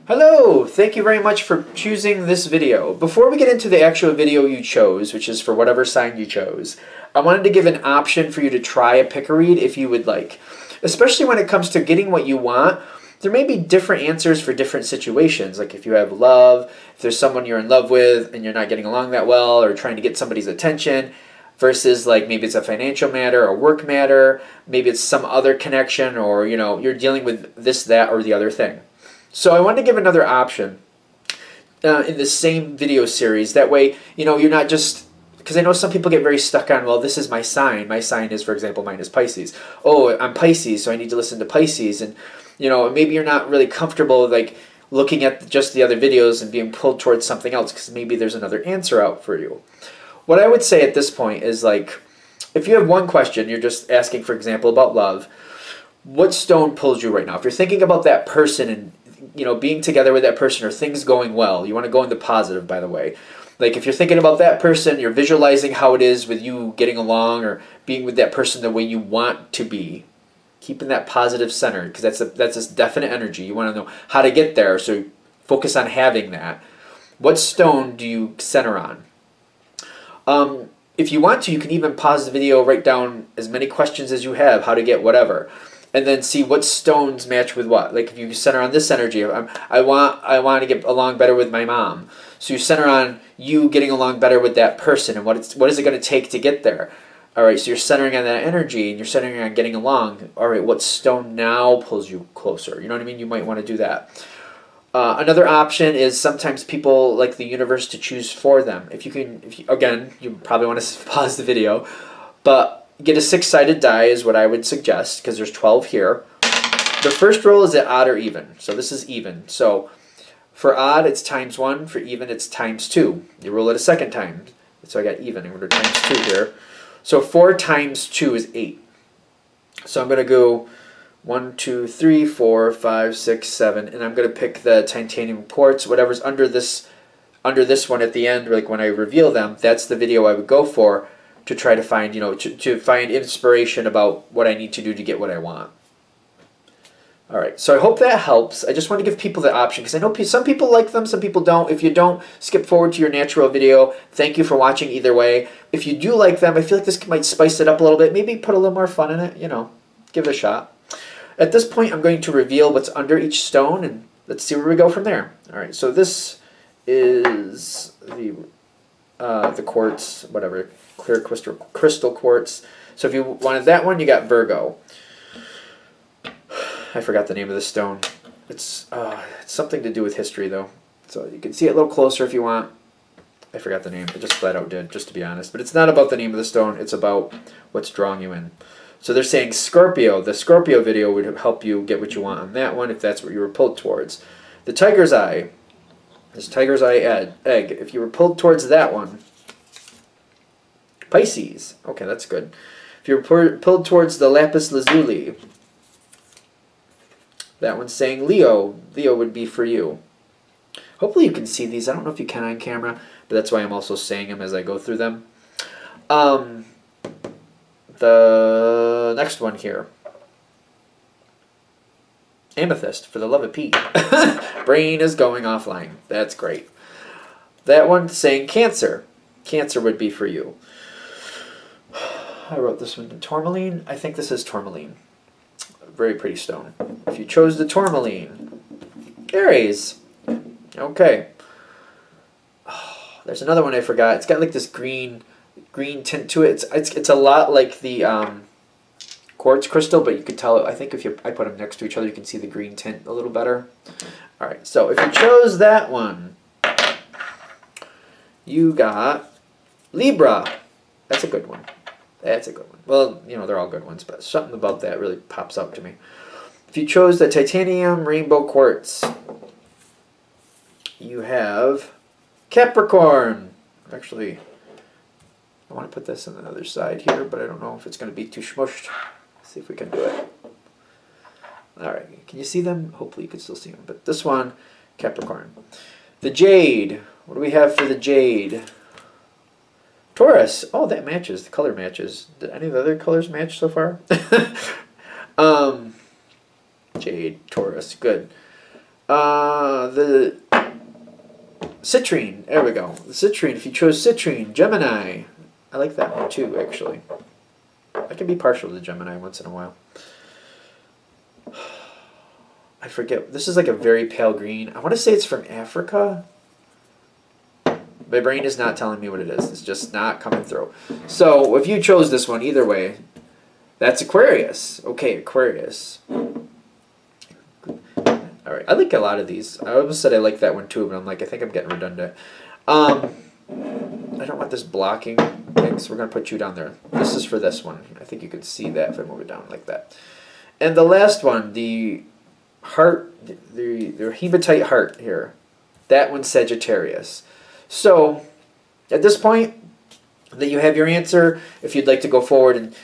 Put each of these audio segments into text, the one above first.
Hello! Thank you very much for choosing this video. Before we get into the actual video you chose, which is for whatever sign you chose, I wanted to give an option for you to try a pick-a-read if you would like. Especially when it comes to getting what you want, there may be different answers for different situations. Like if you have love, if there's someone you're in love with and you're not getting along that well or trying to get somebody's attention, versus like maybe it's a financial matter or work matter, maybe it's some other connection, or you're dealing with this, that, or the other thing. So I wanted to give another option in the same video series. That way, you're not just, because I know some people get very stuck on, well, this is my sign. My sign is, for example, mine is Pisces. Oh, I'm Pisces, so I need to listen to Pisces. And, maybe you're not really comfortable like looking at just the other videos and being pulled towards something else because maybe there's another answer out for you. What I would say at this point is like, if you have one question, you're just asking, for example, about love, what stone pulls you right now? If you're thinking about that person and being together with that person or things going well, you want to go into positive, by the way. Like if you're thinking about that person, you're visualizing how it is with you getting along or being with that person the way you want to be. Keeping that positive center, because that's this definite energy. You want to know how to get there, so focus on having that. What stone do you center on? If you want to, you can even pause the video, write down as many questions as you have, how to get whatever, and then see what stones match with what. Like if you center on this energy, I want to get along better with my mom. So you center on you getting along better with that person and what is it going to take to get there. All right, so you're centering on that energy and you're centering on getting along. All right, what stone now pulls you closer? You know what I mean? You might want to do that. Another option is sometimes people like the universe to choose for them. Again, you probably want to pause the video, but get a 6-sided die is what I would suggest because there's 12 here. The first roll is at odd or even, so this is even. So for odd, it's ×1. For even, it's ×2. You roll it a second time. So I got even. I'm going to ×2 here. So 4 times 2 is 8. So I'm going to go 1, 2, 3, 4, 5, 6, 7, and I'm going to pick the titanium quartz, whatever's under this one at the end, like when I reveal them. That's the video I would go for to try to find, to find inspiration about what I need to do to get what I want. All right, so I hope that helps. I just want to give people the option because I know some people like them, some people don't. If you don't, skip forward to your natural video. Thank you for watching either way. If you do like them, I feel like this might spice it up a little bit. Maybe put a little more fun in it, give it a shot. At this point, I'm going to reveal what's under each stone, and let's see where we go from there. All right, so this is the quartz, whatever, clear crystal quartz. So if you wanted that one, you got Virgo. I forgot the name of the stone. It's something to do with history, though. So you can see it a little closer if you want. I forgot the name. I just flat out did, just to be honest. But it's not about the name of the stone. It's about what's drawing you in. So they're saying Scorpio. The Scorpio video would help you get what you want on that one if that's what you were pulled towards. The Tiger's Eye. This Tiger's Eye egg. If you were pulled towards that one, Pisces. Okay, that's good. If you were pulled towards the Lapis Lazuli, that one's saying Leo. Leo would be for you. Hopefully you can see these. I don't know if you can on camera, but that's why I'm also saying them as I go through them. The next one here. Amethyst, for the love of Pete. Brain is going offline. That's great. That one's saying Cancer. Cancer would be for you. I wrote this one in tourmaline. I think this is tourmaline. Very pretty stone. If you chose the tourmaline, Aries. Okay. Oh, there's another one I forgot. It's got like this green tint to it. It's a lot like the quartz crystal, but you could tell. I think if I put them next to each other, you can see the green tint a little better. All right. So if you chose that one, you got Libra. That's a good one. That's a good one. Well, they're all good ones, but something about that really pops out to me. If you chose the titanium rainbow quartz, you have Capricorn. Actually, I want to put this on the other side here, but I don't know if it's going to be too smushed. Let's see if we can do it. All right. Can you see them? Hopefully you can still see them. But this one, Capricorn. The Jade. What do we have for the Jade? Taurus. Oh, that matches. The color matches. Did any of the other colors match so far? Jade, Taurus. Good. The citrine. There we go. The citrine. If you chose citrine, Gemini. I like that one too, actually. I can be partial to Gemini once in a while. I forget. This is like a very pale green. I want to say it's from Africa. My brain is not telling me what it is. It's just not coming through. So if you chose this one, either way, that's Aquarius. Okay, Aquarius. All right. I like a lot of these. I almost said I like that one too, but I'm like, I think I'm getting redundant. I don't want this blocking thing, so we're going to put you down there. This is for this one. I think you can see that if I move it down like that. And the last one, the heart, the hematite heart here. That one's Sagittarius. So, at this point that you have your answer, if you'd like to go forward and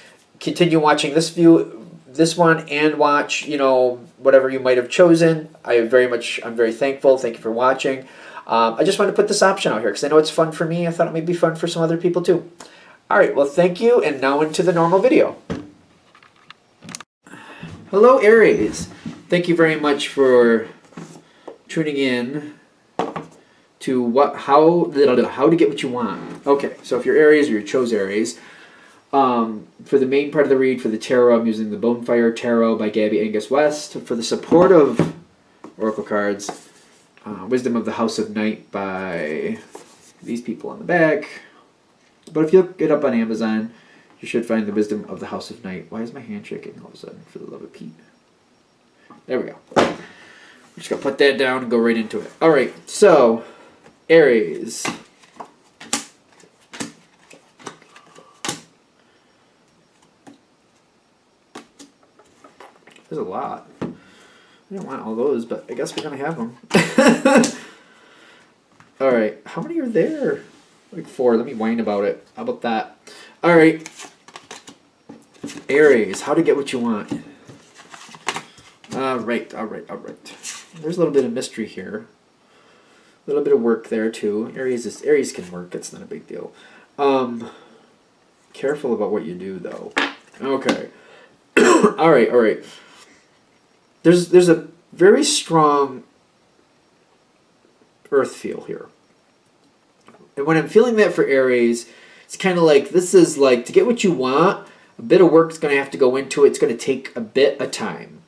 continue watching this one, and watch, you know, whatever you might have chosen, I'm very thankful. Thank you for watching. I just wanted to put this option out here because I know it's fun for me. I thought it may be fun for some other people too. All right, well, thank you, and now into the normal video. Hello, Aries. Thank you very much for tuning in to how to get what you want. Okay, so if you're Aries or you chose Aries, for the main part of the read for the tarot, I'm using the Bonefire Tarot by Gabby Angus West. For the supportive oracle cards, Wisdom of the House of Night by these people on the back. But if you look it up on Amazon, you should find the Wisdom of the House of Night. Why is my hand shaking all of a sudden? For the love of Pete. There we go. I'm just going to put that down and go right into it. All right, so Aries. There's a lot. I don't want all those, but I guess we're going to have them. All right, how many are there? Like 4. Let me whine about it. How about that? All right. Aries, how to get what you want. All right. There's a little bit of mystery here. A little bit of work there too. Aries can work. It's not a big deal. Careful about what you do though. Okay. All right. There's a very strong earth feel here. And when I'm feeling that for Aries, it's kind of like, this is like, to get what you want, a bit of work is going to have to go into it. It's going to take a bit of time.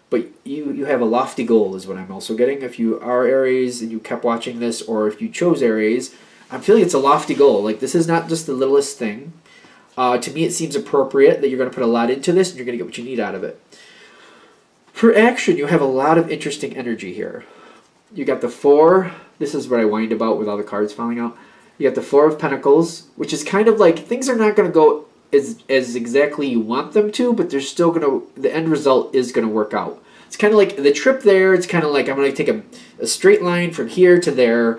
But you have a lofty goal is what I'm also getting. If you are Aries and you kept watching this, or if you chose Aries, I'm feeling it's a lofty goal. Like, this is not just the littlest thing. To me, it seems appropriate that you're going to put a lot into this and you're going to get what you need out of it. For action, you have a lot of interesting energy here. You got the 4. This is what I whined about with all the cards falling out. You got the 4 of Pentacles, which is kind of like things are not going to go as exactly you want them to, but they're still going to, the end result is going to work out. It's kind of like the trip there. It's kind of like I'm going to take a straight line from here to there,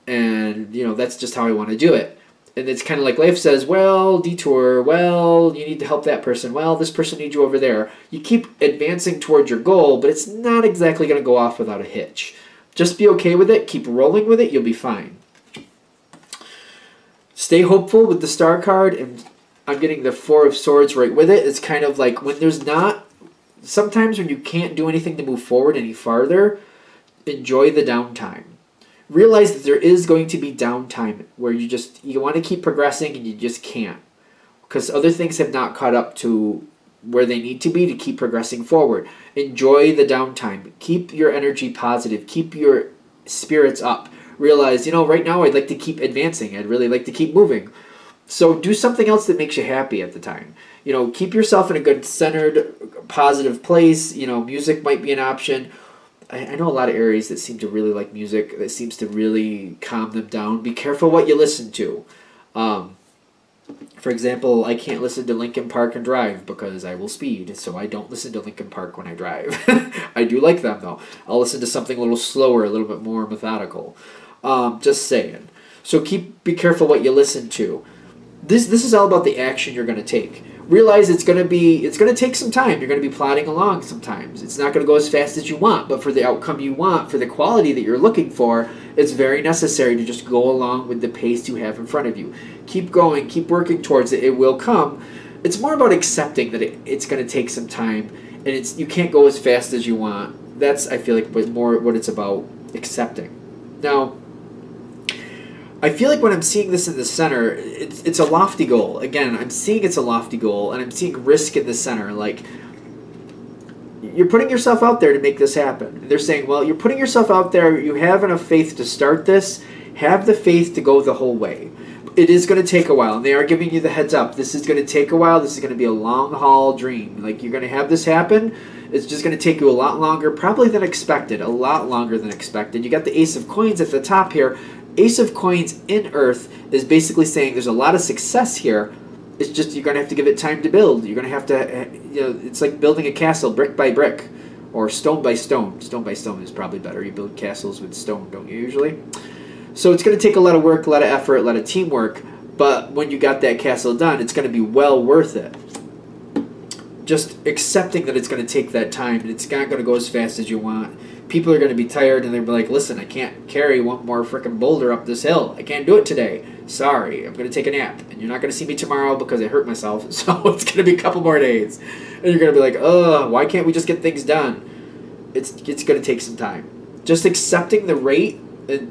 and, you know, that's just how I want to do it. And it's kind of like life says, well, detour, well, you need to help that person. Well, this person needs you over there. You keep advancing towards your goal, but it's not exactly going to go off without a hitch. Just be okay with it. Keep rolling with it. You'll be fine. Stay hopeful with the Star card, and I'm getting the 4 of Swords right with it. It's kind of like when there's not, sometimes when you can't do anything to move forward any farther, enjoy the downtime. Realize that there is going to be downtime where you want to keep progressing and you just can't, because other things have not caught up to where they need to be to keep progressing forward. Enjoy the downtime. Keep your energy positive. Keep your spirits up. Realize, you know, right now I'd like to keep advancing. I'd really like to keep moving. So do something else that makes you happy at the time. You know, keep yourself in a good, centered, positive place. You know, music might be an option. I know a lot of Aries that seem to really like music. That seems to really calm them down. Be careful what you listen to. For example, I can't listen to Linkin Park and drive because I will speed, so I don't listen to Linkin Park when I drive. I do like them, though. I'll listen to something a little slower, a little bit more methodical. Just saying. So be careful what you listen to. This is all about the action you're going to take. Realize it's going to take some time. You're going to be plodding along sometimes. It's not going to go as fast as you want, but for the outcome you want, for the quality that you're looking for, it's very necessary to just go along with the pace you have in front of you. Keep going, keep working towards it. It will come. It's more about accepting that it's going to take some time, and you can't go as fast as you want. That's, I feel like, more what it's about, accepting. Now, I feel like when I'm seeing this in the center, it's a lofty goal. Again, I'm seeing it's a lofty goal, and I'm seeing risk in the center. Like, you're putting yourself out there to make this happen. They're saying, well, you're putting yourself out there. You have enough faith to start this. Have the faith to go the whole way. It is going to take a while, and they are giving you the heads up. This is going to take a while. This is going to be a long-haul dream. Like, you're going to have this happen. It's just going to take you a lot longer, probably than expected, a lot longer than expected. You got the Ace of Coins at the top here. Ace of Coins in Earth is basically saying there's a lot of success here. It's just you're going to have to give it time to build. You're going to have to, you know, it's like building a castle brick by brick or stone by stone. Stone by stone is probably better. You build castles with stone, don't you, usually? So it's going to take a lot of work, a lot of effort, a lot of teamwork, but when you got that castle done, it's going to be well worth it. Just accepting that it's going to take that time and it's not going to go as fast as you want. People are going to be tired and they'll be like, listen, I can't carry one more freaking boulder up this hill. I can't do it today. Sorry, I'm going to take a nap. And you're not going to see me tomorrow because I hurt myself. So it's going to be a couple more days. And you're going to be like, oh, why can't we just get things done? It's going to take some time. Just accepting the rate,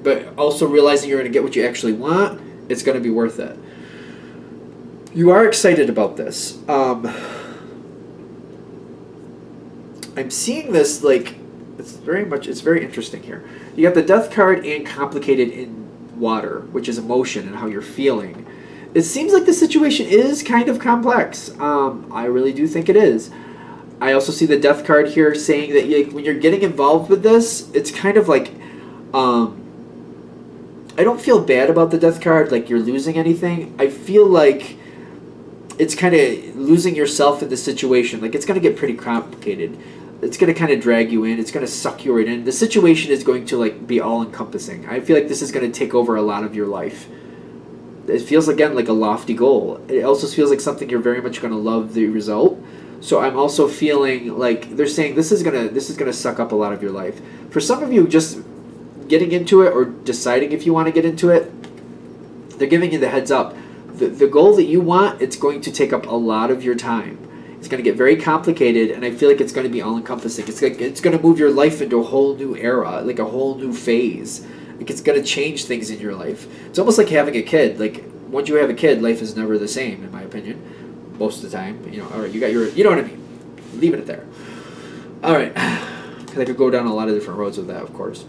but also realizing you're going to get what you actually want, it's going to be worth it. You are excited about this. I'm seeing this like, it's very interesting here. You got the Death card and complicated in water, which is emotion and how you're feeling. It seems like the situation is kind of complex. I really do think it is. I also see the Death card here saying that when you're getting involved with this, it's kind of like, I don't feel bad about the Death card, like you're losing anything. I feel like it's kind of losing yourself in the situation. Like, it's going to get pretty complicated. It's going to kind of drag you in. It's going to suck you right in. The situation is going to like be all-encompassing. I feel like this is going to take over a lot of your life. It feels, again, like a lofty goal. It also feels like something you're very much going to love the result. So I'm also feeling like they're saying this is gonna suck up a lot of your life. For some of you, just getting into it or deciding if you want to get into it, they're giving you the heads up. The goal that you want, it's going to take up a lot of your time. It's going to get very complicated, and I feel like it's going to be all-encompassing. It's going to move your life into a whole new era, like a whole new phase. Like, it's going to change things in your life. It's almost like having a kid. Like, once you have a kid, life is never the same, in my opinion. Most of the time. You know, all right, you got your, you know what I mean. Leaving it there. All right. Because I could go down a lot of different roads with that, of course.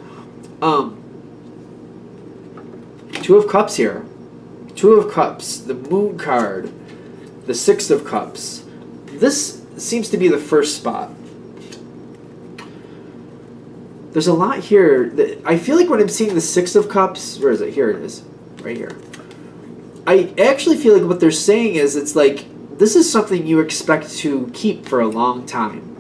Two of Cups here. Two of Cups, the Moon card, the Six of Cups. This seems to be the first spot. There's a lot here. I feel like when I'm seeing the Six of Cups, where is it? Here it is, right here. I actually feel like what they're saying is it's like, this is something you expect to keep for a long time.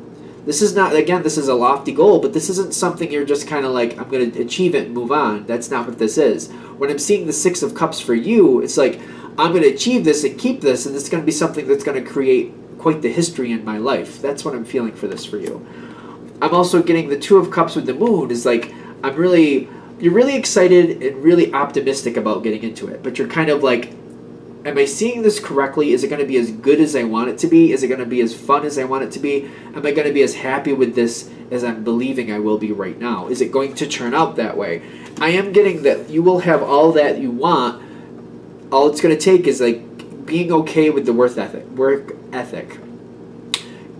This is not, again, this is a lofty goal, but this isn't something you're just kind of like, I'm going to achieve it and move on. That's not what this is. When I'm seeing the Six of Cups for you, it's like, I'm going to achieve this and keep this, and it's going to be something that's going to create quite the history in my life. That's what I'm feeling for this for you. I'm also getting the Two of Cups with the Moon. Is like, you're really excited and really optimistic about getting into it, but you're kind of like, am I seeing this correctly? Is it going to be as good as I want it to be? Is it going to be as fun as I want it to be? Am I going to be as happy with this as I'm believing I will be right now? Is it going to turn out that way? I am getting that you will have all that you want. All it's going to take is like being okay with the work ethic.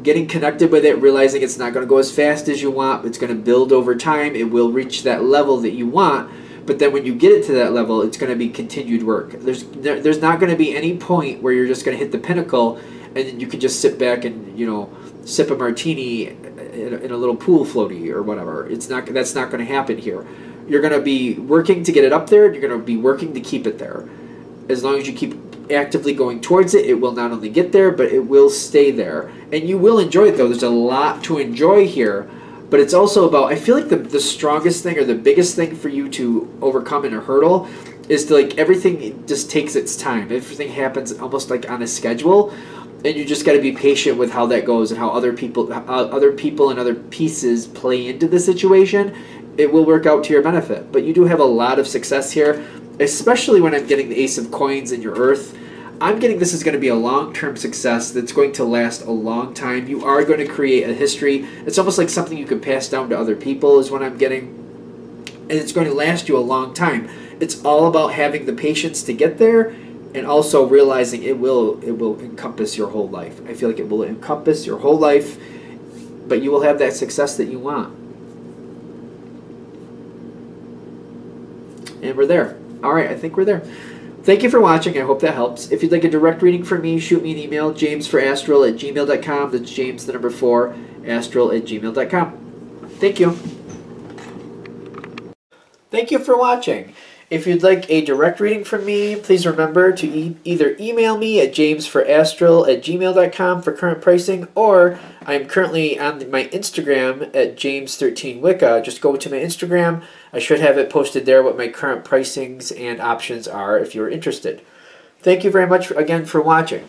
Getting connected with it, realizing it's not going to go as fast as you want. It's going to build over time. It will reach that level that you want. But then when you get it to that level, it's going to be continued work. There's not going to be any point where you're just going to hit the pinnacle and then you can just sit back and, you know, sip a martini in a little pool floaty or whatever. That's not going to happen here. You're going to be working to get it up there. You're going to be working to keep it there. As long as you keep actively going towards it, it will not only get there, but it will stay there. And you will enjoy it, though. There's a lot to enjoy here. But it's also about, I feel like the strongest thing or the biggest thing for you to overcome in a hurdle is to, like, everything just takes its time. Everything happens almost like on a schedule, and you just got to be patient with how that goes and how other people and other pieces play into the situation. It will work out to your benefit. But you do have a lot of success here, especially when I'm getting the Ace of Coins in your Earth. I'm getting this is going to be a long-term success that's going to last a long time. You are going to create a history. It's almost like something you can pass down to other people is what I'm getting. And it's going to last you a long time. It's all about having the patience to get there and also realizing it will encompass your whole life. I feel like it will encompass your whole life, but you will have that success that you want. And we're there. All right, I think we're there. Thank you for watching. I hope that helps. If you'd like a direct reading from me, shoot me an email, jamesforastral@gmail.com. That's James, the number 4, astral@gmail.com. Thank you. Thank you for watching. If you'd like a direct reading from me, please remember to either email me at jamesforastral@gmail.com for current pricing, or I'm currently on my Instagram at James13Wicca. Just go to my Instagram. I should have it posted there what my current pricings and options are if you're interested. Thank you very much again for watching.